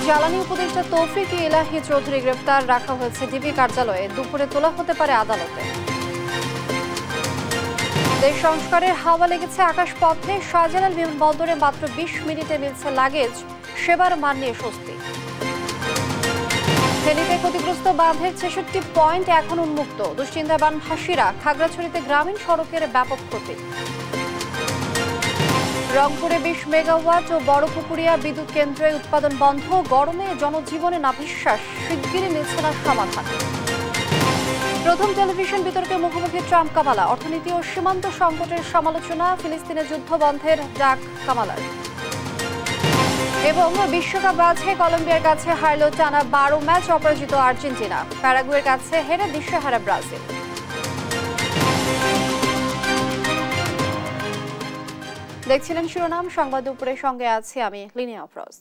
জ্বালানি উপদেষ্টা তৌফিক ইলাহি চৌধুরী গ্রেফতার, রাখা হয়েছে ডিবি কার্যালয়ে, দুপুরে তোলা হতে পারে আদালতে। দেশ সংস্কারের হাওয়া লেগেছে আকাশপথে, শাহজালাল বিমানবন্দরে মাত্র 20 মিনিটে মিলছে লাগেজ, সেবার মান নিয়ে স্বস্তি। ফেনীতে ক্ষতিগ্রস্ত বাঁধের 66 পয়েন্ট এখন উন্মুক্ত, দুশ্চিন্তায় বানভাসীরা, খাগড়াছড়িতে গ্রামীণ সড়কের ব্যাপক ক্ষতি। রংপুরে 20 মেগাওয়াট ও বড়পুকুরিয়া বিদ্যুৎ কেন্দ্রে উৎপাদন বন্ধ, গরমে জনজীবনে নাভিশ্বাস, শিগগিরই মিলছে না সমাধান। প্রথম টেলিভিশন বিতর্কে মুখোমুখি ট্রাম্প কামালা, অর্থনীতি ও সীমান্ত সংকটের সমালোচনা, ফিলিস্তিনে যুদ্ধ বন্ধের ডাক কামালার। এবং বিশ্বকাপ বাছাই কলম্বিয়ার কাছে হারল টানা 12 ম্যাচ অপরাজিত আর্জেন্টিনা, প্যারাগুয়ের কাছে হেরে দিশেহারা ব্রাজিল। দেখছিলেন শিরোনাম সংবাদ, দুপুরের সঙ্গে আছি আমি লিনিয়া আফরোজ।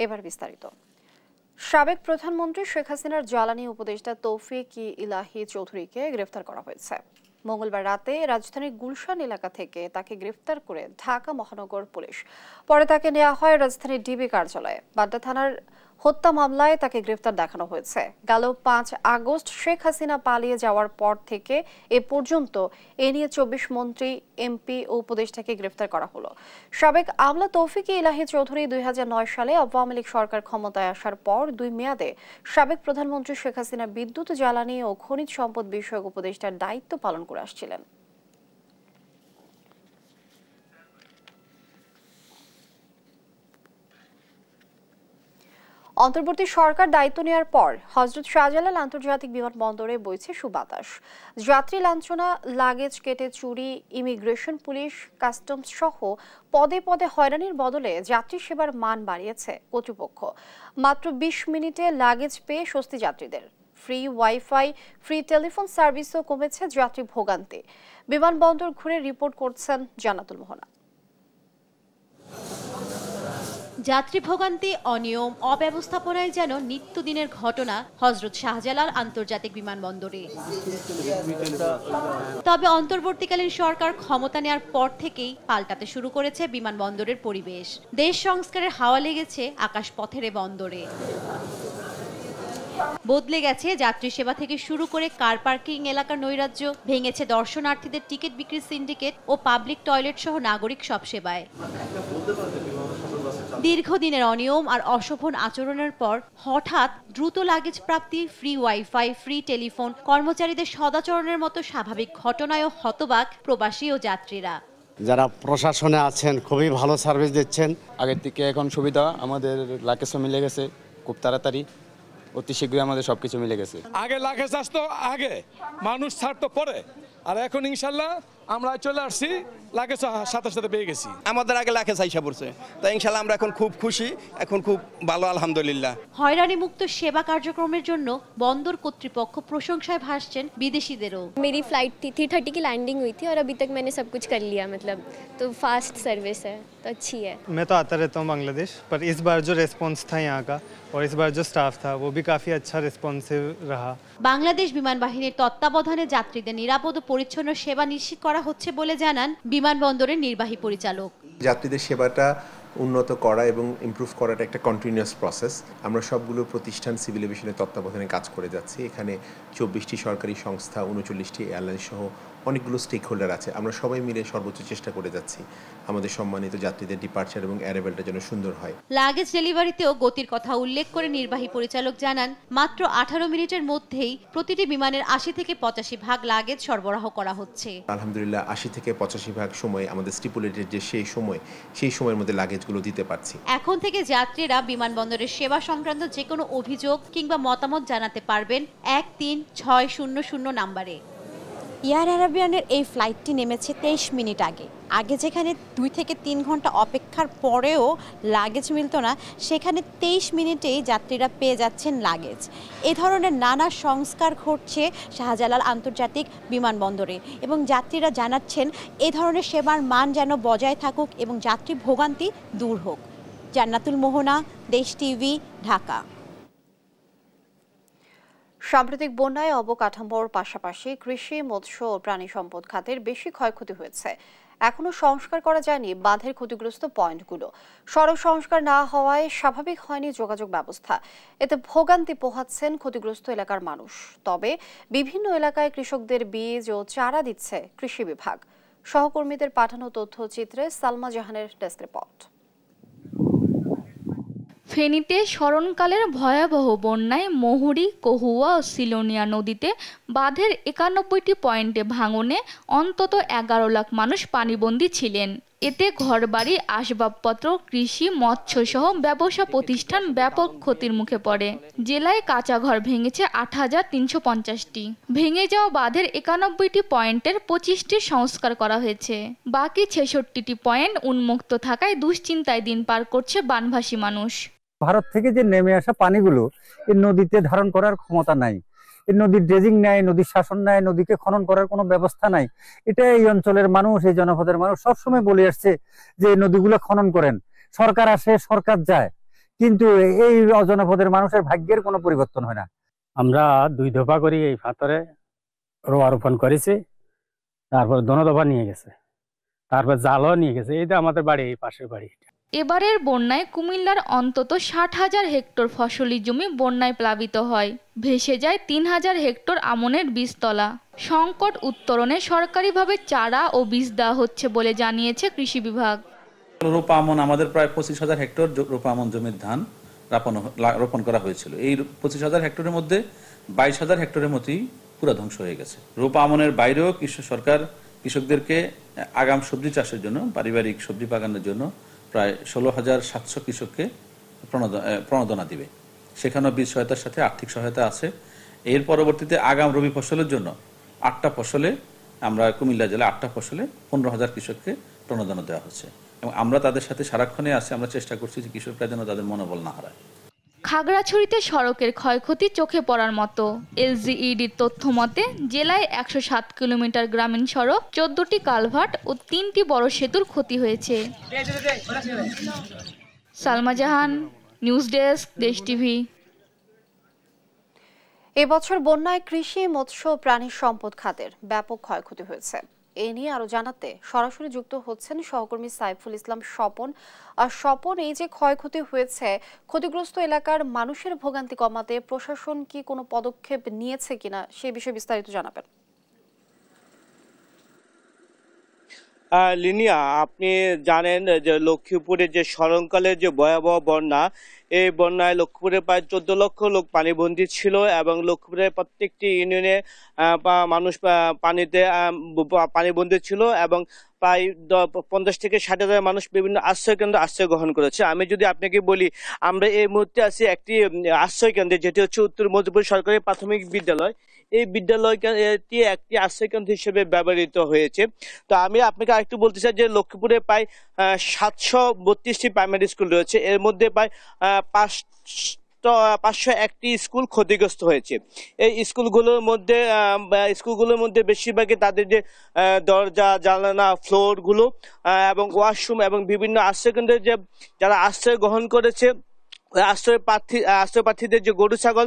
এবার বিস্তারিত। সাবেক প্রধানমন্ত্রী শেখ হাসিনার জ্বালানি উপদেষ্টা তৌফিক ইলাহি চৌধুরীকে গ্রেফতার করা হয়েছে। মঙ্গলবার রাতে রাজধানীর গুলশান এলাকা থেকে তাকে গ্রেফতার করে ঢাকা মহানগর পুলিশ, পরে তাকে নেওয়া হয় রাজধানীর ডিবি কার্যালয়ে। বাড্ডা থানার হত্যা মামলায় তাকে গ্রেফতার দেখানো হয়েছে। গেল 5 আগস্ট শেখ হাসিনা পালিয়ে যাওয়ার পর থেকে এ পর্যন্ত এ নিয়ে 24 মন্ত্রী, এমপি ও উপদেষ্টাকে গ্রেফতার করা হলো। সাবেক আমলা তৌফিক ইলাহি চৌধুরী 2009 সালে আওয়ামী লীগ সরকার ক্ষমতায় আসার পর 2 মেয়াদে সাবেক প্রধানমন্ত্রী শেখ হাসিনা বিদ্যুৎ, জ্বালানি ও খনিজ সম্পদ বিষয়ক উপদেষ্টার দায়িত্ব পালন করে আসছিলেন। অন্তর্বর্তী সরকার দায়িত্ব নেওয়ার পর হযরত শাহজালাল আন্তর্জাতিক বিমানবন্দরে বইছে সুবাতাস। যাত্রী লাঞ্ছনা, লাগেজ কেটে চুরি, ইমিগ্রেশন পুলিশ, কাস্টমস সহ পদে পদে হয়রানির বদলে যাত্রী সেবার মান বাড়িয়েছে কর্তৃপক্ষ। মাত্র 20 মিনিটে লাগেজ পেয়ে স্বস্তি যাত্রীদের। ফ্রি ওয়াইফাই, ফ্রি টেলিফোন সার্ভিসও কমেছে যাত্রী ভোগান্তি। বিমানবন্দর ঘুরে রিপোর্ট করছেন জান্নাতুল মোহনা। যাত্রী ভোগান্তি, অনিয়ম, অব্যবস্থাপনায় যেন নিত্যদিনের ঘটনা হযরত শাহজালাল আন্তর্জাতিক বিমানবন্দরে। তবে অন্তর্বর্তীকালীন সরকার ক্ষমতা নেওয়ার পর থেকেই পাল্টাতে শুরু করেছে বিমানবন্দরের পরিবেশ। দেশ সংস্কারের হাওয়া লেগেছে আকাশপথের এ বন্দরে। বদলে গেছে যাত্রী সেবা থেকে শুরু করে কার পার্কিং এলাকার নৈরাজ্য, ভেঙেছে দর্শনার্থীদের টিকিট বিক্রির সিন্ডিকেট ও পাবলিক টয়লেট সহ নাগরিক সব সেবায়। দীর্ঘদিনের অনিয়ম আর অশোভন আচরণের পর হঠাৎ দ্রুত লাগেজ প্রাপ্তি, ফ্রি ওয়াইফাই, ফ্রি টেলিফোন, কর্মচারীদের সদাচরণের মতো স্বাভাবিক ঘটনায়ও হতবাক প্রবাসী ও যাত্রীরা। যারা প্রশাসনে আছেন খুবই ভালো সার্ভিস দিচ্ছেন। আগের থেকে এখন সুবিধা, আমাদের লাগেজও মিলে গেছে খুব তাড়াতাড়ি, অতি শীঘ্রই আমাদের সবকিছু মিলে গেছে। আগে লাগেজ আসতো, আগে মানুষ ছাড়তো পরে, আর এখন ইনশাল্লাহ আমরা চলে আসছি, লাগেজ সাথে সাথে পেয়ে গেছি। আমাদের আগে লাগেজ আইসা পড়ছে, তো ইনশাল্লাহ আমরা এখন খুব খুশি, এখন খুব ভালো, আলহামদুলিল্লাহ। হয়রানি মুক্ত সেবা কার্যক্রমের জন্য বন্দর কর্তৃপক্ষ প্রশংসায় ভাসছেন বিদেশিদেরও। मेरी फ्लाइट थी 3:30 की लैंडिंग हुई थी और अभी तक मैंने सब कुछ कर लिया, मतलब तो फास्ट सर्विस है, तो अच्छी है। मैं तो आता रहता हूँ बांग्लादेश, पर इस बार जो रिस्पॉन्स था यहाँ का और इस बार जो स्टाफ था वो भी काफ़ी अच्छा रिस्पॉन्सिव रहा। বাংলাদেশ বিমান বাহিনীর তত্ত্বাবধানে যাত্রীদের নিরাপদ ও পরিচ্ছন্ন সেবা নিশ্চিত করা হচ্ছে বলে জানান বিমানবন্দরের নির্বাহী পরিচালক। যাত্রীদের সেবাটা উন্নত করা এবং ইমপ্রুভ করাটা একটা কন্টিনিউয়াস প্রসেস। আমরা সবগুলো প্রতিষ্ঠান সিভিল এভিয়েশনের তত্ত্বাবধানে কাজ করে যাচ্ছি। এখানে 24টি সরকারি সংস্থা, 39টি এয়ারলাইন সহ অনেকগুলো স্টেক হোল্ডার আছে। আমরা সবাই মিলে সর্বোচ্চ চেষ্টা করে যাচ্ছি আমাদের সম্মানিত যাত্রীদের ডিপার্চার এবং অ্যারাইভালটা যেন সুন্দর হয়। লাগেজ ডেলিভারিতেও গতির কথা উল্লেখ করে নির্বাহী পরিচালক জানান, মাত্র 18 মিনিটের মধ্যেই প্রতিটি বিমানের 80 থেকে 85 ভাগ লাগেজ সরবরাহ করা হচ্ছে। আলহামদুলিল্লাহ 80 থেকে 85 ভাগ সময় আমাদের স্টিপুলেটেড যে সেই সময়ের মধ্যে লাগেজগুলো দিতে পারছি। এখন থেকে যাত্রীরা বিমানবন্দরের সেবা সংক্রান্ত যে কোনো অভিযোগ কিংবা মতামত জানাতে পারবেন 13600 নাম্বারে। এয়ার অ্যারাবিয়ানের এই ফ্লাইটটি নেমেছে 23 মিনিট আগে যেখানে 2 থেকে 3 ঘন্টা অপেক্ষার পরেও লাগেজ মিলত না, সেখানে 23 মিনিটেই যাত্রীরা পেয়ে যাচ্ছেন লাগেজ। এ ধরনের নানা সংস্কার ঘটছে শাহজালাল আন্তর্জাতিক বিমানবন্দরে এবং যাত্রীরা জানাচ্ছেন এ ধরনের সেবার মান যেন বজায় থাকুক এবং যাত্রী ভোগান্তি দূর হোক। জান্নাতুল মোহনা, দেশ টিভি, ঢাকা। সাম্প্রতিক বন্যায় অবকাঠামোর পাশাপাশি কৃষি, মৎস্য ও প্রাণী সম্পদ খাতের বেশি ক্ষয়ক্ষতি হয়েছে। এখনো সংস্কার করা যায়নি বাঁধের ক্ষতিগ্রস্ত পয়েন্টগুলো। সড়ক সংস্কার না হওয়ায় স্বাভাবিক হয়নি যোগাযোগ ব্যবস্থা। এতে ভোগান্তি পোহাচ্ছেন ক্ষতিগ্রস্ত এলাকার মানুষ। তবে বিভিন্ন এলাকায় কৃষকদের বীজ ও চারা দিচ্ছে কৃষি বিভাগ। সহকর্মীদের পাঠানো তথ্যচিত্রে সালমা জাহানের ডেস্ক রিপোর্ট। ফেনীতে স্মরণকালের ভয়াবহ বন্যায় মহুরী, কহুয়া ও সিলোনিয়া নদীতে বাঁধের ৯১টি পয়েন্টে ভাঙনে অন্তত ১১ লাখ মানুষ পানিবন্দী ছিলেন। এতে ঘরবাড়ি, আসবাবপত্র, কৃষি, মৎস্যসহ ব্যবসা প্রতিষ্ঠান ব্যাপক ক্ষতির মুখে পড়ে। জেলায় কাঁচা ঘর ভেঙেছে ৮,৩৫০টি। ভেঙে যাওয়া বাঁধের ৯১টি পয়েন্টের ২৫টি সংস্কার করা হয়েছে। বাকি ৬৬টি পয়েন্ট উন্মুক্ত থাকায় দুশ্চিন্তায় দিন পার করছে বানভাসী মানুষ। ভারত থেকে যে নেমে আসা পানিগুলো এই নদীতে ধারণ করার ক্ষমতা নাই। এই নদীর ড্রেজিং নাই, নদীর শাসন নাই, নদীকে খনন করার কোনো ব্যবস্থা নাই। এটা এই অঞ্চলের মানুষ, এই জনপদের মানুষ সবসময় বলে আসছে যে নদীগুলো খনন করেন। সরকার আসে, সরকার যায়, কিন্তু এই জনপদের মানুষের ভাগ্যের কোনো পরিবর্তন হয় না। আমরা ২ দফা করি এই পাথরে রোপণ করেছি, তারপর দফা নিয়ে গেছে, তারপর জালও নিয়ে গেছে। এইটা আমাদের বাড়ি, এই পাশের বাড়ি। এবারের বন্যায় কুমিল্লার অন্তত ৬০,০০০ হেক্টর ফসলি জমি বন্যায় প্লাবিত হয়। ভেসে যায় ৩,০০০ হেক্টর আমনের বীজতলা। সংকট উত্তরণে সরকারিভাবে চারা ও বীজ দেওয়া হচ্ছে বলে জানিয়েছে কৃষি বিভাগ। রোপা আমন আমাদের প্রায় ২৫,০০০ হেক্টর রোপা আমন জমির ধান রোপণ করা হয়েছিল। এই ২৫,০০০ হেক্টরের মধ্যে ২২,০০০ হেক্টরের মতোই পুরো ধ্বংস হয়ে গেছে। রোপা আমনের বাইরেও সরকার কৃষকদেরকে আগাম সবজি চাষের জন্য, পারিবারিক সবজি বাগানের জন্য প্রায় ১৬,৭০০ কৃষককে প্রণোদনা দিবে। সেখানেও বীজ সহায়তার সাথে আর্থিক সহায়তা আছে। এর পরবর্তীতে আগাম রবি ফসলের জন্য ৮টা ফসলে, আমরা কুমিল্লা জেলায় ৮টা ফসলে ১৫,০০০ কৃষককে প্রণোদনা দেওয়া হচ্ছে এবং আমরা তাদের সাথে সারাক্ষণে আছি। আমরা চেষ্টা করছি যে কৃষকরা যেন তাদের মনোবল না হারায়। খাগড়াছড়িতে সড়কের ক্ষয়ক্ষতি চোখে পড়ার মতো। এলজিইডির তথ্য মতে জেলায় ১০৭ কিলোমিটার গ্রামীণ সড়ক, ১৪টি কালভার্ট ও ৩টি বড় সেতুর ক্ষতি হয়েছে। সালমা জাহান, নিউজ ডেস্ক, দেশ টিভি। এবছর বন্যায় কৃষি, মৎস্য, প্রাণী সম্পদ খাতের ব্যাপক ক্ষয়ক্ষতি হয়েছে। এ নিয়ে আরো জানাতে সরাসরি যুক্ত হচ্ছেন সহকর্মী সাইফুল ইসলাম স্বপন। আর স্বপন, এই যে ক্ষয়ক্ষতি হয়েছে, ক্ষতিগ্রস্ত এলাকার মানুষের ভোগান্তি কমাতে প্রশাসন কি কোনো পদক্ষেপ নিয়েছে কিনা সে বিষয়ে বিস্তারিত জানাবেন। লিনিয়া, আপনি জানেন যে লক্ষ্মীপুরের যে স্মরণকালের যে ভয়াবহ বন্যা, এই বন্যায় লক্ষ্মীপুরে প্রায় ১৪ লক্ষ লোক পানিবন্দী ছিল এবং লক্ষ্মীপুরের প্রত্যেকটি ইউনিয়নে মানুষ পানিবন্দী ছিল এবং প্রায় ৫০ থেকে ৬০,০০০ মানুষ বিভিন্ন আশ্রয় কেন্দ্রে আশ্রয় গ্রহণ করেছে। আমি যদি আপনাকে বলি, আমরা এই মুহূর্তে আছি একটি আশ্রয় কেন্দ্রে, যেটি হচ্ছে উত্তর মজিবপুর সরকারি প্রাথমিক বিদ্যালয়। এই বিদ্যালয়টি একটি আশ্রয় কেন্দ্র হিসেবে ব্যবহৃত হয়েছে। তো আমি আপনাকে আরেকটু বলতে চাই যে লক্ষ্মীপুরে প্রায় ৭৩২টি প্রাইমারি স্কুল রয়েছে। এর মধ্যে প্রায় ৫০১টি স্কুল ক্ষতিগ্রস্ত হয়েছে। এই স্কুলগুলোর মধ্যে বেশিরভাগই তাদের যে দরজা, জানালা, ফ্লোরগুলো এবং ওয়াশরুম এবং বিভিন্ন আশ্রয়কেন্দ্রে যে যারা আশ্রয় গ্রহণ করেছে, আশ্রয় প্রার্থীদের যে গরু ছাগল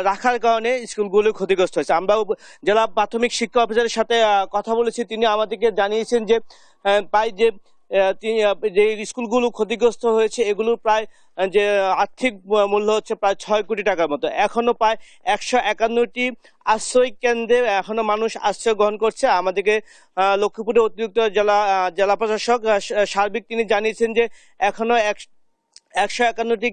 রাখার কারণে স্কুলগুলো ক্ষতিগ্রস্ত হয়েছে। আমরা জেলা প্রাথমিক শিক্ষা অফিসারের সাথে কথা বলেছি, তিনি আমাদেরকে জানিয়েছেন যে প্রায় যে স্কুলগুলো ক্ষতিগ্রস্ত হয়েছে এগুলো প্রায় যে আর্থিক মূল্য হচ্ছে প্রায় ৬ কোটি টাকার মতো। এখনো প্রায় ১৫১টি আশ্রয় কেন্দ্রে এখনো মানুষ আশ্রয় গ্রহণ করছে। আমাদেরকে লক্ষ্মীপুরের অতিরিক্ত জেলা প্রশাসক সার্বিক তিনি জানিয়েছেন যে এখনো ১৫১টি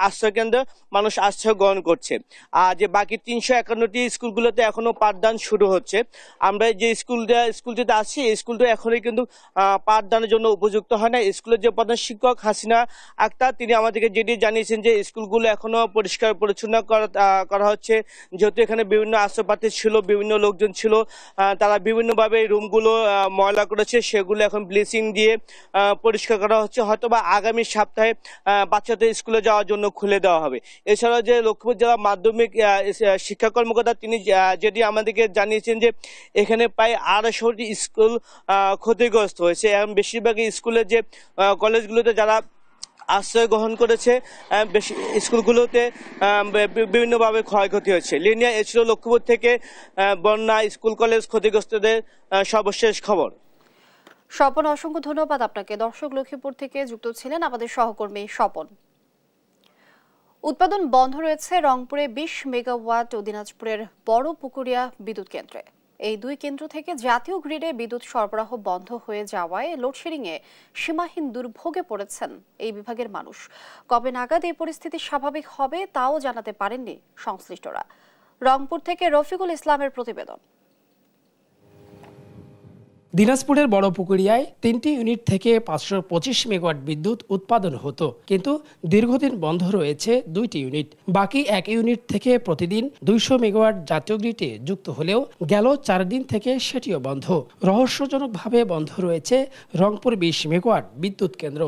আশ্রয় কেন্দ্রে মানুষ আশ্রয় গ্রহণ করছে। আর যে বাকি ৩৫১টি স্কুলগুলোতে এখনো পাঠদান শুরু হচ্ছে। আমরা যে স্কুলটিতে আছি, এই স্কুলটা এখনই কিন্তু পাঠদানের জন্য উপযুক্ত হয় না। স্কুলের যে প্রধান শিক্ষক হাসিনা আক্তার, তিনি আমাদেরকে যেটি জানিয়েছেন যে স্কুলগুলো এখনো পরিষ্কার পরিচ্ছন্ন করা হচ্ছে। যেহেতু এখানে বিভিন্ন আশ্রয়প্রার্থী ছিল, বিভিন্ন লোকজন ছিল, তারা বিভিন্নভাবে রুমগুলো ময়লা করেছে, সেগুলো এখন ব্লিচিং দিয়ে পরিষ্কার করা হচ্ছে। হয়তোবা আগামী সপ্তাহে বাচ্চাদের স্কুলে যাওয়ার জন্য খুলে দেওয়া হবে। এছাড়াও যে লক্ষ্মীপুর জেলা মাধ্যমিক শিক্ষা কর্মকর্তা তিনি যেটি আমাদেরকে জানিয়েছেন যে এখানে প্রায় ২৫০টি স্কুল ক্ষতিগ্রস্ত হয়েছে এবং বেশিরভাগই স্কুলের যে কলেজগুলোতে যারা আশ্রয় গ্রহণ করেছে, বেশি স্কুলগুলোতে বিভিন্নভাবে ক্ষয়ক্ষতি হয়েছে। লিনিয়া, এ ছিল লক্ষ্মীপুর থেকে বন্যা, স্কুল কলেজ ক্ষতিগ্রস্তদের সর্বশেষ খবর। স্বপন, অসংখ্য ধন্যবাদ আপনাকে। দর্শক, লক্ষ্মীপুর থেকে যুক্ত ছিলেন আমাদের সহকর্মী স্বপন। উৎপাদন বন্ধ রয়েছে রংপুরে 20 মেগাওয়াট ও দিনাজপুরের বড় পুকুরিয়া বিদ্যুৎ কেন্দ্রে। এই দুই কেন্দ্র থেকে জাতীয় গ্রিডে বিদ্যুৎ সরবরাহ বন্ধ হয়ে যাওয়ায় লোডশেডিংয়ে সীমাহীন দুর্ভোগে পড়েছেন এই বিভাগের মানুষ। কবে নাগাদ এই পরিস্থিতি স্বাভাবিক হবে তাও জানাতে পারেননি সংশ্লিষ্টরা। রংপুর থেকে রফিকুল ইসলামের প্রতিবেদন। দিনাজপুরের বড় পুকুরিয়ায় 3টি ইউনিট থেকে 525 মেগাওয়াট বিদ্যুৎ উৎপাদন হতো, কিন্তু দীর্ঘদিন বন্ধ রয়েছে 2টি ইউনিট। বাকি 1 ইউনিট থেকে প্রতিদিন 200 মেগাওয়াট জাতীয় গ্রিডে যুক্ত হলেও গেল 4 দিন থেকে সেটিও বন্ধ। রহস্যজনকভাবে বন্ধ রয়েছে রংপুর 20 মেগাওয়াট বিদ্যুৎ কেন্দ্র।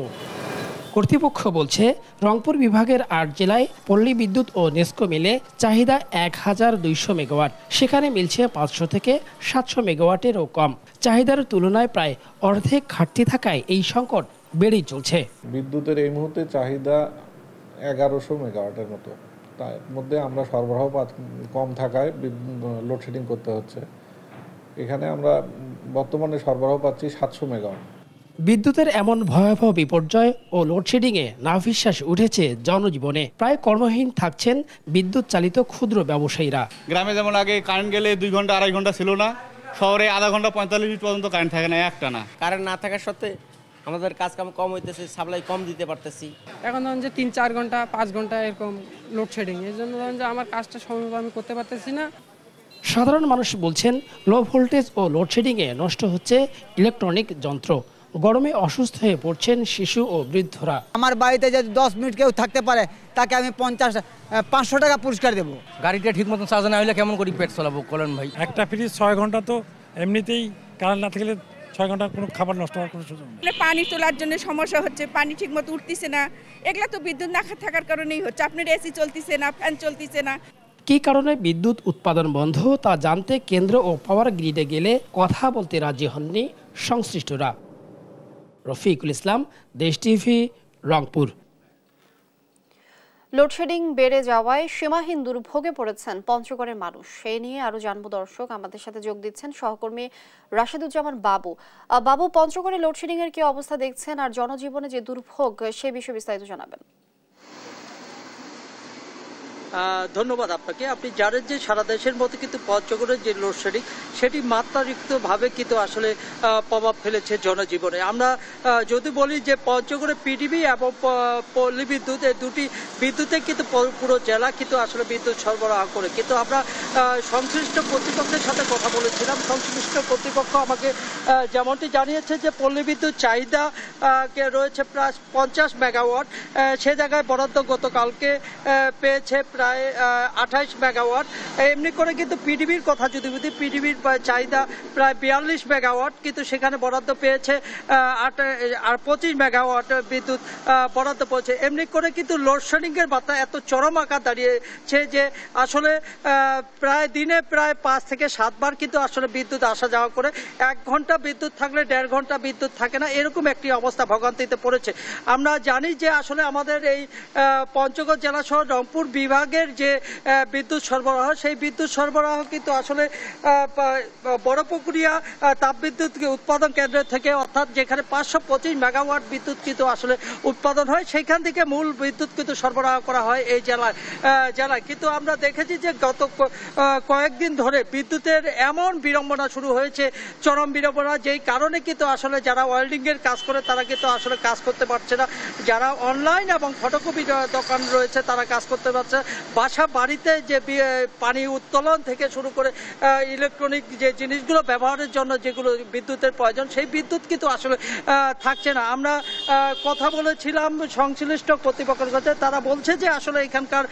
কর্তৃপক্ষ বলছে, রংপুর বিভাগের 8 জেলায় পল্লী বিদ্যুৎ ও নেসকো মিলে চাহিদা 1200 মেগাওয়াট। সেখানে মিলছে 500 থেকে 700 মেগাওয়াটেরও কম। চাহিদার তুলনায় প্রায় অর্ধেক ঘাটতি থাকায় এই সংকট বেড়েই চলছে। বিদ্যুতের এই মুহূর্তে চাহিদা 1100 মেগাওয়াটের মতো। তার মধ্যে আমরা সরবরাহ কম থাকায় লোডশেডিং করতে হচ্ছে। এখানে আমরা বর্তমানে সরবরাহ পাচ্ছি 700 মেগাওয়াট। বিদ্যুতের এমন ভয়াবহ বিপর্যয় ও লোডশেডিংয়ে নাভিশ্বাস উঠেছে জনজীবনে। প্রায় কর্মহীন থাকছেন বিদ্যুৎ চালিত ক্ষুদ্র ব্যবসায়ীরা। গ্রামে যেমন আগে কারেন্ট গেলে 2 ঘন্টা 2.5 ঘন্টা ছিল না, শহরে আধা ঘন্টা 45 মিনিট পর্যন্ত কারেন্ট থাকে না, একটা না। কারেন্ট না থাকার সত্ত্বে আমাদের কাজ কাম কম হইতেছে, সাপ্লাই কম দিতে পারতেছি। এখন ধরুন যে 3-4 ঘন্টা 5 ঘন্টা এরকম লোডশেডিং, এই জন্য ধরুন যে আমার কাজটা সময়মতো আমি করতে পারতেছি না। সাধারণ মানুষ বলছেন, লো ভোল্টেজ ও লোডশেডিংয়ে নষ্ট হচ্ছে ইলেকট্রনিক যন্ত্র। গরমে অসুস্থ হয়ে পড়ছেন শিশু ও বৃদ্ধরা। আমার বাড়িতে যদি 10 মিনিট কেউ থাকতে পারে তাকে আমি 500 টাকা পুরস্কার দেবো। গাড়িটা ঠিক মতন চার্জ না হলে কেমন করে পেট চালাবো বলেন ভাই? একটা ফ্রিজ 6 ঘন্টা, তো এমনিতেই কারেন্ট না থাকলে 6 ঘন্টা কোনো খাবার নষ্ট হওয়ার কোনো সুযোগ নেই। পানি তোলার জন্য সমস্যা হচ্ছে, পানি ঠিক মতো উঠতেছে না। এগুলা তো বিদ্যুৎ না থাকার কারণেই হচ্ছে। আপনার এসি চলতেছে না, ফ্যান চলতেছে না। কী কারণে বিদ্যুৎ উৎপাদন বন্ধ তা জানতে কেন্দ্র ও পাওয়ার গ্রিডে গেলে কথা বলতে রাজি হননি সংশ্লিষ্টরা। রফিকুল ইসলাম, দেশ টিভি, রংপুর। লোডশেডিং বেড়ে যাওয়ায় সীমাহীন দুর্ভোগে পড়েছেন পঞ্চগড়ের মানুষ। সেই নিয়ে আরো জানবো দর্শক। আমাদের সাথে যোগ দিচ্ছেন সহকর্মী রাশেদুজ্জামান বাবু। বাবু, পঞ্চগড়ে লোডশেডিং এর কি অবস্থা দেখছেন, আর জনজীবনে যে দুর্ভোগ সে বিষয়ে বিস্তারিত জানাবেন। ধন্যবাদ আপনাকে। আপনি জানেন যে সারা দেশের মতো কিন্তু পঞ্চগড়ের যে লোডশেডিং সেটি মাত্রাতিরিক্তভাবে কিন্তু আসলে প্রভাব ফেলেছে জনজীবনে। আমরা যদি বলি যে পঞ্চগড়ে পিডিবি এবং পল্লী বিদ্যুৎ, এই দুটি বিদ্যুতে কিন্তু পুরো জেলা কিন্তু আসলে বিদ্যুৎ সরবরাহ করে। কিন্তু আমরা সংশ্লিষ্ট কর্তৃপক্ষের সাথে কথা বলেছিলাম। সংশ্লিষ্ট কর্তৃপক্ষ আমাকে যেমনটি জানিয়েছে যে পল্লী বিদ্যুৎ চাহিদা রয়েছে প্রায় 50 মেগাওয়াট। সে জায়গায় বরাদ্দ গতকালকে পেয়েছে প্রায় 28 মেগাওয়াট। এমনি করে কিন্তু পিডিবির কথা যদি বলি, পিডিবির চাহিদা প্রায় 42 মেগাওয়াট, কিন্তু সেখানে বরাদ্দ পেয়েছে 25 মেগাওয়াট বিদ্যুৎ বরাদ্দ পেয়েছে। এমনি করে কিন্তু লোডশেডিংয়ের বার্তা এত চরম আকার দাঁড়িয়েছে যে আসলে প্রায় দিনে প্রায় 5 থেকে 7 বার কিন্তু আসলে বিদ্যুৎ আসা যাওয়া করে। 1 ঘন্টা বিদ্যুৎ থাকলে 1.5 ঘন্টা বিদ্যুৎ থাকে না, এরকম একটি অবস্থা ভোগান্তিতে পড়েছে। আমরা জানি যে আসলে আমাদের এই পঞ্চগড় জেলা সহ রংপুর বিভাগের যে বিদ্যুৎ সরবরাহ, সেই বিদ্যুৎ সরবরাহ কিন্তু আসলে বড়পুকুরিয়া তাপবিদ্যুৎ উৎপাদন কেন্দ্র থেকে, অর্থাৎ যেখানে 525 মেগাওয়াট বিদ্যুৎ কিন্তু আসলে উৎপাদন হয়, সেইখান থেকে মূল বিদ্যুৎ কিন্তু সরবরাহ করা হয় এই জেলায়। কিন্তু আমরা দেখেছি যে গত কয়েকদিন ধরে বিদ্যুতের এমন বিড়ম্বনা শুরু হয়েছে, চরম বিড়ম্বনা, যেই কারণে কিন্তু আসলে যারা ওয়েল্ডিংয়ের কাজ করে তারা কিন্তু আসলে কাজ করতে পারছে না। যারা অনলাইন এবং ফটোকপি দোকান রয়েছে তারা কাজ করতে পারছে। বাসা বাড়িতে যে পানি উত্তোলন থেকে শুরু করে ইলেকট্রনিক যে জিনিসগুলো ব্যবহারের জন্য যেগুলো বিদ্যুতের প্রয়োজন, সেই বিদ্যুৎ কিন্তু আসলে থাকছে না। আমরা কথা বলেছিলাম সংশ্লিষ্ট কর্তৃপক্ষের কাছে, তারা বলছে যে আসলে এখানকার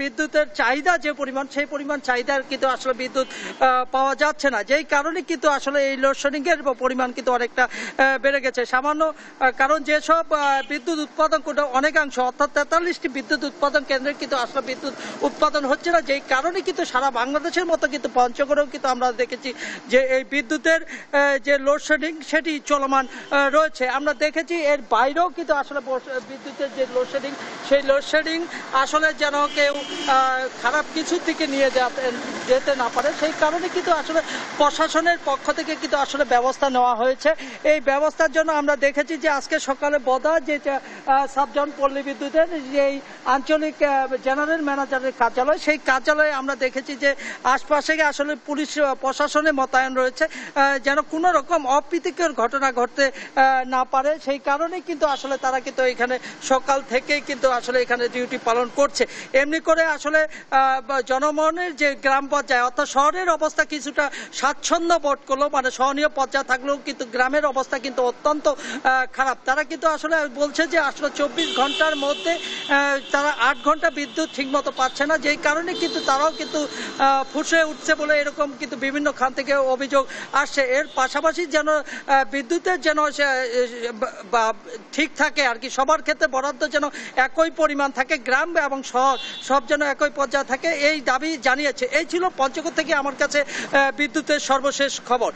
বিদ্যুতের চাহিদা যে পরিমাণ, সেই পরিমাণ চাহিদার কিন্তু আসলে বিদ্যুৎ পাওয়া যাচ্ছে না, যেই কারণে কিন্তু আসলে এই লোডশেডিংয়ের পরিমাণ কিন্তু অনেকটা বেড়ে গেছে। সামান্য কারণ যেসব বিদ্যুৎ উৎপাদন করে অনেকাংশ, অর্থাৎ 43টি বিদ্যুৎ উৎপাদন কেন্দ্রে কিন্তু আসলে বিদ্যুৎ উৎপাদন হচ্ছে না, যেই কারণে কিন্তু সারা বাংলাদেশের মতো কিন্তু পঞ্চগড়েও কিন্তু আমরা দেখেছি যে এই বিদ্যুতের যে লোডশেডিং সেটি চলমান রয়েছে। আমরা দেখেছি এর বাইরেও কিন্তু আসলে বিদ্যুতের যে লোডশেডিং, সেই লোডশেডিং আসলে যেন কেউ খারাপ কিছুর দিকে নিয়ে যেতে না পারে, সেই কারণে কিন্তু আসলে প্রশাসনের পক্ষ থেকে কিন্তু আসলে ব্যবস্থা নেওয়া হয়েছে। এই ব্যবস্থার জন্য আমরা দেখেছি যে আজকে সকালে বদা যে সাবজন পল্লী বিদ্যুতের যেই আঞ্চলিক জেনারেল ম্যানেজারের কার্যালয়, সেই কার্যালয়ে আমরা দেখেছি যে আশপাশে আসলে পুলিশ প্রশাসনে মোতায়েন রয়েছে যেন কোনো রকম অপ্রীতিকর ঘটনা ঘটতে না পারে। সেই কারণে কিন্তু আসলে তারা কিন্তু এখানে সকাল থেকেই কিন্তু আসলে এখানে ডিউটি পালন করছে। এমনি করে আসলে জনমনের যে গ্রাম পর্যায়ে অর্থাৎ শহরের অবস্থা কিছুটা স্বাচ্ছন্দ্য বোধ করলো, মানে সহনীয় পর্যায়ে থাকলেও কিন্তু গ্রামের অবস্থা কিন্তু অত্যন্ত খারাপ। তারা কিন্তু আসলে বলছে যে আসলে 24 ঘন্টার মধ্যে তারা 8 ঘন্টা বিদ্যুৎ ঠিকমতো পাচ্ছে না, যেই কারণে কিন্তু তারাও কিন্তু ফুঁসে উঠছে বলে এরকম কিন্তু বিভিন্ন খান থেকে অভিযোগ আসছে। এর পাশাপাশি যেন বিদ্যুতের যেন ঠিক থাকে আর কি, সবার ক্ষেত্রে বরাদ্দ যেন একই পরিমাণ থাকে, গ্রাম এবং শহর সব যেন একই পর্যায়ে থাকে, এই দাবি জানিয়েছে। এই ছিল পঞ্চগড় থেকে আমার কাছে বিদ্যুতের সর্বশেষ খবর।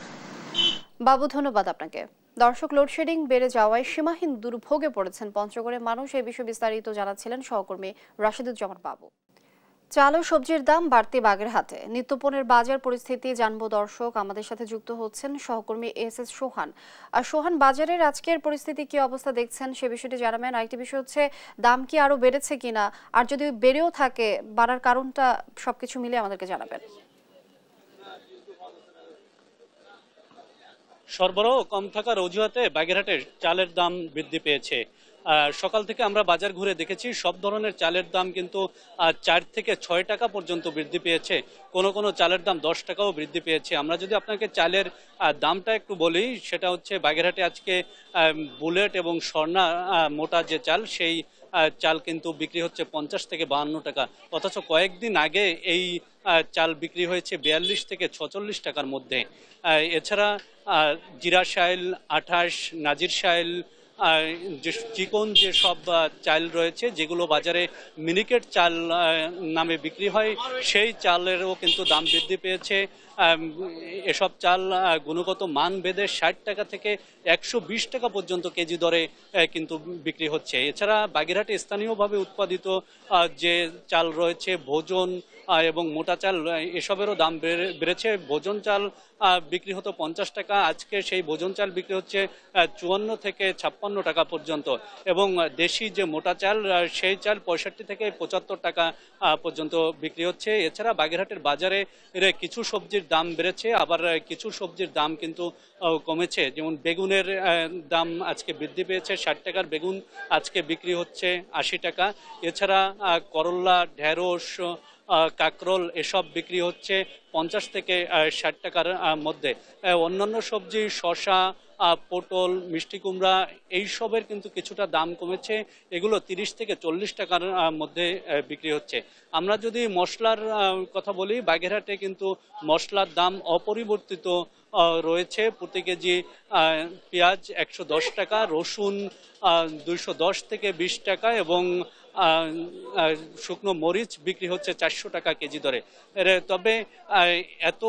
বাবু, ধন্যবাদ আপনাকে। দর্শক, লোডশেডিং বেড়ে যাওয়ায় সীমাহীন দুর্ভোগে পড়েছেন পঞ্চগড়ের মানুষ। এই বিষয়ে বিস্তারিত জানাচ্ছিলেন সহকর্মী রাশিদুজ্জামান বাবু। চাল ও সবজির দাম বাড়তি বাগেরহাটে, নিত্যপণ্যের বাজার পরিস্থিতি জানবো দর্শক। আমাদের সাথে যুক্ত হচ্ছেন সহকর্মী এস সোহান। আর সোহান, বাজারের আজকের পরিস্থিতি কি অবস্থা দেখছেন সে বিষয়টি জানাবেন। আরেকটি বিষয় হচ্ছে দাম কি আরো বেড়েছে কিনা, আর যদি বেড়েও থাকে বাড়ার কারণটা সবকিছু মিলে আমাদেরকে জানাবেন। সরবরাহ কম থাকার অজুহাতে বাগেরহাটের চালের দাম বৃদ্ধি পেয়েছে। সকাল থেকে আমরা বাজার ঘুরে দেখেছি সব ধরনের চালের দাম কিন্তু 4 থেকে 6 টাকা পর্যন্ত বৃদ্ধি পেয়েছে, কোনো চালের দাম 10 টাকাও বৃদ্ধি পেয়েছে। আমরা যদি আপনাকে চালের দামটা একটু বলি, সেটা হচ্ছে বাগেরহাটে আজকে বুলেট এবং স্বর্ণা মোটা যে চাল, সেই চাল কিন্তু বিক্রি হচ্ছে 50 থেকে 52 টাকা, অথচ কয়েকদিন আগে এই চাল বিক্রি হয়েছে 42 থেকে 46 টাকার মধ্যে। এছাড়া জিরা শাইল 28, নাজির শাইল, যে চিকন যে সব চাল রয়েছে যেগুলো বাজারে মিনিকেট চাল নামে বিক্রি হয়, সেই চালেরও কিন্তু দাম বৃদ্ধি পেয়েছে। এসব চাল গুণগত মান ভেদে 60 টাকা থেকে 120 টাকা পর্যন্ত কেজি দরে কিন্তু বিক্রি হচ্ছে। এছাড়া বাগেরহাটে স্থানীয়ভাবে উৎপাদিত যে চাল রয়েছে, ভোজন এবং মোটা চাল, এসবেরও দাম বেড়েছে। ভোজন চাল বিক্রি হতো 50 টাকা, আজকে সেই ভোজন চাল বিক্রি হচ্ছে 54 থেকে 56 টাকা পর্যন্ত, এবং দেশি যে মোটা চাল সেই চাল 65 থেকে 75 টাকা পর্যন্ত বিক্রি হচ্ছে। এছাড়া বাগেরহাটের বাজারে কিছু সবজির দাম বেড়েছে, আবার কিছু সবজির দাম কিন্তু কমেছে। যেমন বেগুনের দাম আজকে বৃদ্ধি পেয়েছে, 60 টাকার বেগুন আজকে বিক্রি হচ্ছে 80 টাকা। এছাড়া করল্লা, ঢেঁড়স, কাকরোল এসব বিক্রি হচ্ছে 50 থেকে 60 টাকার মধ্যে। অন্যান্য সবজি শসা, পটল, মিষ্টি কুমড়া এইসবের কিন্তু কিছুটা দাম কমেছে, এগুলো 30 থেকে 40 টাকার মধ্যে বিক্রি হচ্ছে। আমরা যদি মশলার কথা বলি, বাগেরহাটে কিন্তু মশলার দাম অপরিবর্তিত রয়েছে। প্রতি কেজি পেঁয়াজ 110 টাকা, রসুন 210 থেকে 20 টাকা, এবং শুকনো মরিচ বিক্রি হচ্ছে 400 টাকা কেজি দরে। তবে এত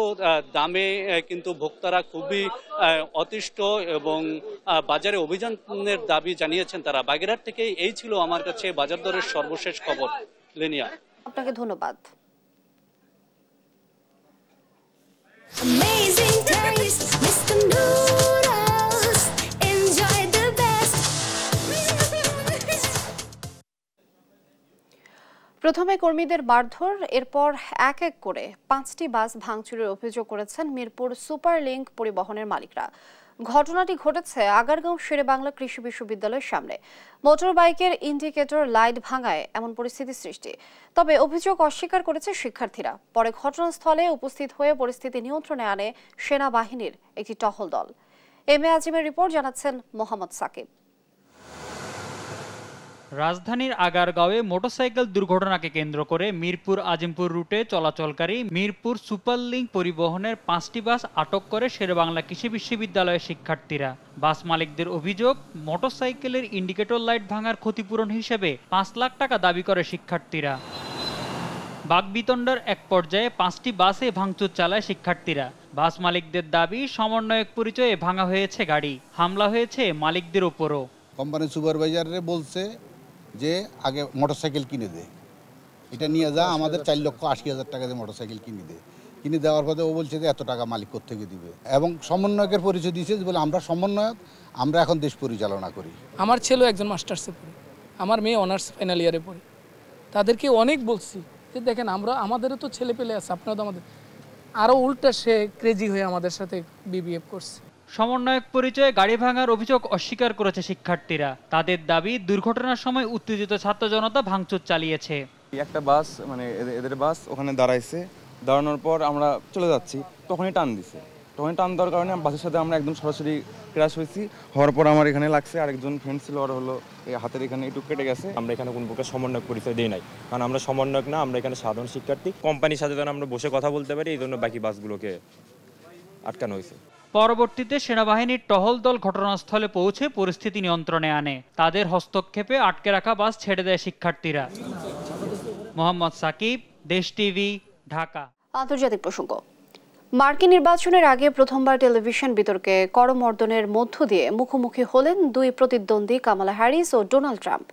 দামে কিন্তু ভোক্তারা খুবই অতিষ্ঠ এবং বাজারে অভিযানের দাবি জানিয়েছেন তারা। বাগেরহাট থেকে এই ছিল আমার কাছে বাজার দরের সর্বশেষ খবর। লিনিয়া, আপনাকে ধন্যবাদ। প্রথমে কর্মীদের মারধর, এরপর এক এক করে 5টি বাস ভাঙচুরের অভিযোগ করেছেন মিরপুর সুপার লিংক পরিবহনের মালিকরা। ঘটনাটি ঘটেছে আগারগাঁও শেরেবাংলা কৃষি বিশ্ববিদ্যালয়ের সামনে। মোটর বাইকের ইন্ডিকেটর লাইট ভাঙায় এমন পরিস্থিতি সৃষ্টি। তবে অভিযোগ অস্বীকার করেছে শিক্ষার্থীরা। পরে ঘটনাস্থলে উপস্থিত হয়ে পরিস্থিতি নিয়ন্ত্রণে আনে সেনাবাহিনীর একটি টহল দল। এম এ আজিমের রিপোর্ট, জানাচ্ছেন মোহাম্মদ সাকিব। রাজধানীর আগারগাঁওয়ে মোটরসাইকেল দুর্ঘটনাকে কেন্দ্র করে মিরপুর আজিমপুর রুটে চলাচলকারী মিরপুর সুপার লিংক পরিবহনের 5টি বাস আটক করে শেরেবাংলা কৃষি বিশ্ববিদ্যালয়ের শিক্ষার্থীরা। বাস মালিকদের অভিযোগ, মোটরসাইকেলের ইন্ডিকেটর লাইট ভাঙার ক্ষতিপূরণ হিসেবে 5 লাখ টাকা দাবি করে শিক্ষার্থীরা। বাকবিতণ্ডার এক পর্যায়ে 5টি বাসে ভাঙচুর চালায় শিক্ষার্থীরা। বাস মালিকদের দাবি, সমন্বয়ক পরিচয়ে ভাঙা হয়েছে গাড়ি, হামলা হয়েছে মালিকদের উপরও। কোম্পানির সুপারভাইজারে বলছে যে আগে মোটরসাইকেল কিনে দে, এটা নিয়ে যা, আমাদের 4,80,000 টাকা দিয়ে মোটরসাইকেল কিনে দে। কিনে দেওয়ার পরে ও বলছে যে এত টাকা মালিক কোত্থেকে দিবে, এবং সমন্বয়কের পরিচয় দিয়েছে বলে আমরা সমন্বয়ক, আমরা এখন দেশ পরিচালনা করি। আমার ছেলেও একজন মাস্টার্সে পড়ে, আমার মেয়ে অনার্স ফাইনাল ইয়ারে পড়ে। তাদেরকে অনেক বলছি যে দেখেন আমাদেরও তো ছেলে পেলে আছে, আপনারা তো আমাদের, আরও উল্টা সে ক্রেজি হয়ে আমাদের সাথে বিবিএফ করছে। সমন্বয়ক পরিচয়ে গাড়ি ভাঙার অভিযোগ অস্বীকার করেছে শিক্ষার্থীরা। তাদের দাবি দুর্ঘটনার সময় উত্তেজিত ছাত্র জনতা ভাঙচুর চালিয়েছে। একটা বাস মানে এদের বাস ওখানে দাঁড়াইছে, দাঁড়ানোর পর আমরা চলে যাচ্ছি, তখনই টান দিছে। তখনই টান দেওয়ার কারণে বাসের সাথে আমরা একদম সরাসরি ক্র্যাশ হয়েছি। হওয়ার পর আমার এখানে লাগছে, আরেকজন ফ্রেন্ড ছিল, আর হলো এই হাতের এখানে একটু কেটে গেছে। আমরা এখানে কোনো প্রকার সমন্বয়ক পরিচয় দিই নাই, কারণ আমরা সমন্বয়ক না, আমরা এখানে সাধারণ শিক্ষার্থী। কোম্পানির সাথে যেন আমরা বসে কথা বলতে পারি, এই জন্য বাকি বাসগুলোকে আটকানো হয়েছে। পরবর্তীতে সেনাবাহিনীর টহল দল ঘটনাস্থলে পৌঁছে পরিস্থিতি নিয়ন্ত্রণে আনে। তাদের হস্তক্ষেপে আটকে রাখা বাস ছেড়ে দেয় শিক্ষার্থীরা। মোহাম্মদ সাকিব, দেশ টিভি, ঢাকা। আন্তর্জাতিক প্রসঙ্গ। মার্কিন নির্বাচনের আগে প্রথমবার টেলিভিশন বিতর্কে করমর্দনের মধ্য দিয়ে মুখোমুখি হলেন দুই প্রতিদ্বন্দ্বী কামালা হ্যারিস ও ডোনাল্ড ট্রাম্প।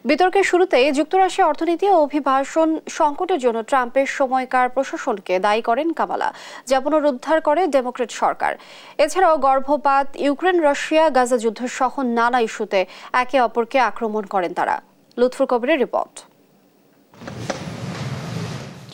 বিতর্কের শুরুতেই যুক্তরাষ্ট্রের অর্থনীতি ও অভিবাসন সংকটের জন্য ট্রাম্পের সময়কার প্রশাসনকে দায়ী করেন কামালা, যা পুনরুদ্ধার করে ডেমোক্রেট সরকার। এছাড়াও গর্ভপাত, ইউক্রেন রাশিয়া গাজা যুদ্ধ সহ নানা ইস্যুতে একে অপরকে আক্রমণ করেন তারা। লুৎফুর কবিরের রিপোর্ট।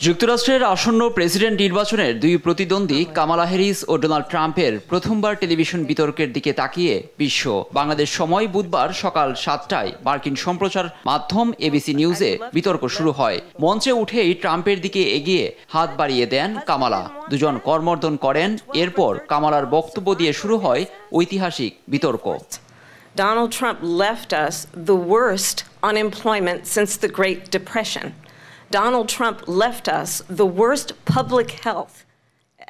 যুক্তরাষ্ট্রের আসন্ন প্রেসিডেন্ট নির্বাচনের দুই প্রতিদ্বন্দ্বী কামালা হ্যারিস ও ডোনাল্ড ট্রাম্পের প্রথমবার টেলিভিশন বিতর্কের দিকে তাকিয়ে বিশ্ব। বাংলাদেশ সময় বুধবার সকাল 7টায় মার্কিন সম্প্রচার মাধ্যম এবিসি নিউজে বিতর্ক শুরু হয়। মঞ্চে উঠেই ট্রাম্পের দিকে এগিয়ে হাত বাড়িয়ে দেন কামালা। দুজন করমর্দন করেন। এরপর কামালার বক্তব্য দিয়ে শুরু হয় ঐতিহাসিক বিতর্ক। Donald Trump left us the worst unemployment since the Great Depression. Donald Trump left us the worst public health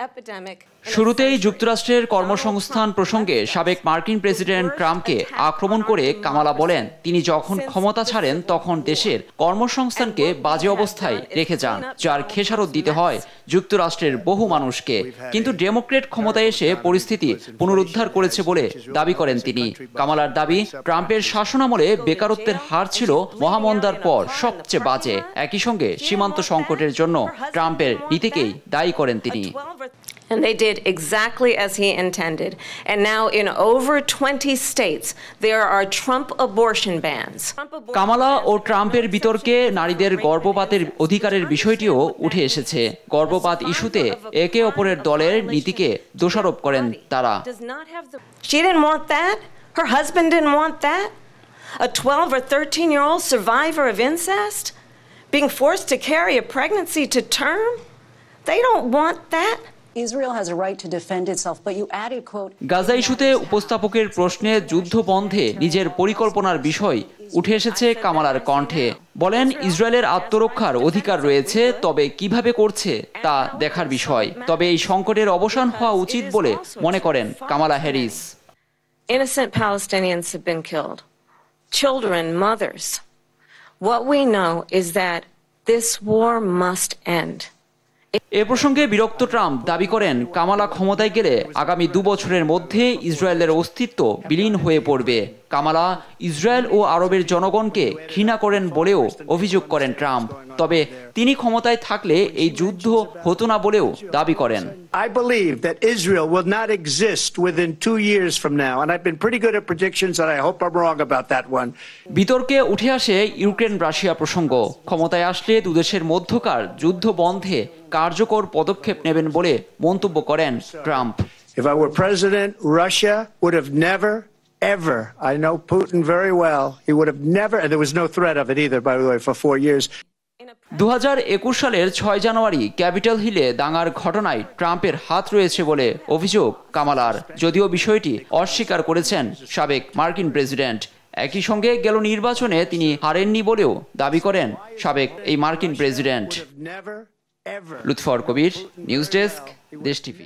epidemic. শুরুতেই যুক্তরাষ্ট্রের কর্মসংস্থান প্রসঙ্গে সাবেক মার্কিন প্রেসিডেন্ট ট্রাম্পকে আক্রমণ করে কামালা বলেন, তিনি যখন ক্ষমতা ছাড়েন তখন দেশের কর্মসংস্থানকে বাজে অবস্থায় রেখে যান, যার খেসারত দিতে হয় যুক্তরাষ্ট্রের বহু মানুষকে। কিন্তু ডেমোক্রেট ক্ষমতায় এসে পরিস্থিতি পুনরুদ্ধার করেছে বলে দাবি করেন তিনি। কামালার দাবি, ট্রাম্পের শাসনামলে বেকারত্বের হার ছিল মহামন্দার পর সবচেয়ে বাজে। একই সঙ্গে সীমান্ত সংকটের জন্য ট্রাম্পের নীতিকেই দায়ী করেন তিনি। And they did exactly as he intended. And now in over 20 states, there are Trump abortion bans. Kamala ও ট্রাম্পের বিতর্কে নারীদের গর্ভপাতের অধিকারের বিষয়টিও উঠে এসেছে। গর্ভপাত ইস্যুতে একে অপরের দলের নীতিকে দোষারোপ করেন তারা। She didn't want that. Her husband didn't want that. A 12 or 13-year-old survivor of incest being forced to carry a pregnancy to term. They don't want that. Israel has a right to defend itself, but you added, quote, Gaza ইস্যুতে উপস্থাপকের প্রশ্নে যুদ্ধ বন্ধে নিজের পরিকল্পনার বিষয় উঠে এসেছে কামালার কণ্ঠে। বলেন, ইসরায়েলের আত্মরক্ষার অধিকার রয়েছে, তবে কিভাবে করছে তা দেখার বিষয়। তবে এই সংকটের অবসান হওয়া উচিত বলে মনে করেন Kamala Harris. Innocent Palestinians have been killed. Children, mothers. What we know is that this war must end. এ প্রসঙ্গে বিরক্ত ট্রাম্প দাবি করেন, কামালা ক্ষমতায় গেলে আগামী 2 বছরের মধ্যে ইসরায়েলের অস্তিত্ব বিলীন হয়ে পড়বে। কামালা ইসরায়েল ও আরবের জনগণকে ঘৃণা করেন বলেও অভিযোগ করেন ট্রাম্প। তবে তিনি ক্ষমতায় থাকলে এই যুদ্ধ হতো না বলেও দাবি করেন। I believe that Israel will not exist within 2 years from now, and I've been pretty good at predictions, and I hope I'm wrong about that one. বিতর্কে উঠে আসে ইউক্রেন রাশিয়া প্রসঙ্গ। ক্ষমতায় আসলে দুদেশের মধ্যকার যুদ্ধ বন্ধে কার্যকর পদক্ষেপ নেবেন বলে মন্তব্য করেন Trump. If I were president, Russia would have never, ever, I know Putin very well, he would have never, and there was no threat of it either, by the way, for 4 years. 2021 সালের 6 জানুয়ারি Capitol হিলে দাঙ্গার ঘটনায় ট্রাম্পের হাত রয়েছে বলে অভিযোগ কামালার, যদিও বিষয়টি অস্বীকার করেছেন সাবেক মার্কিন প্রেসিডেন্ট। একই সঙ্গে গেল নির্বাচনে তিনি হারেননি বলেও দাবি করেন সাবেক এই মার্কিন প্রেসিডেন্ট। লুৎফর কবির, নিউজ ডেস্ক, দেশ টিভি।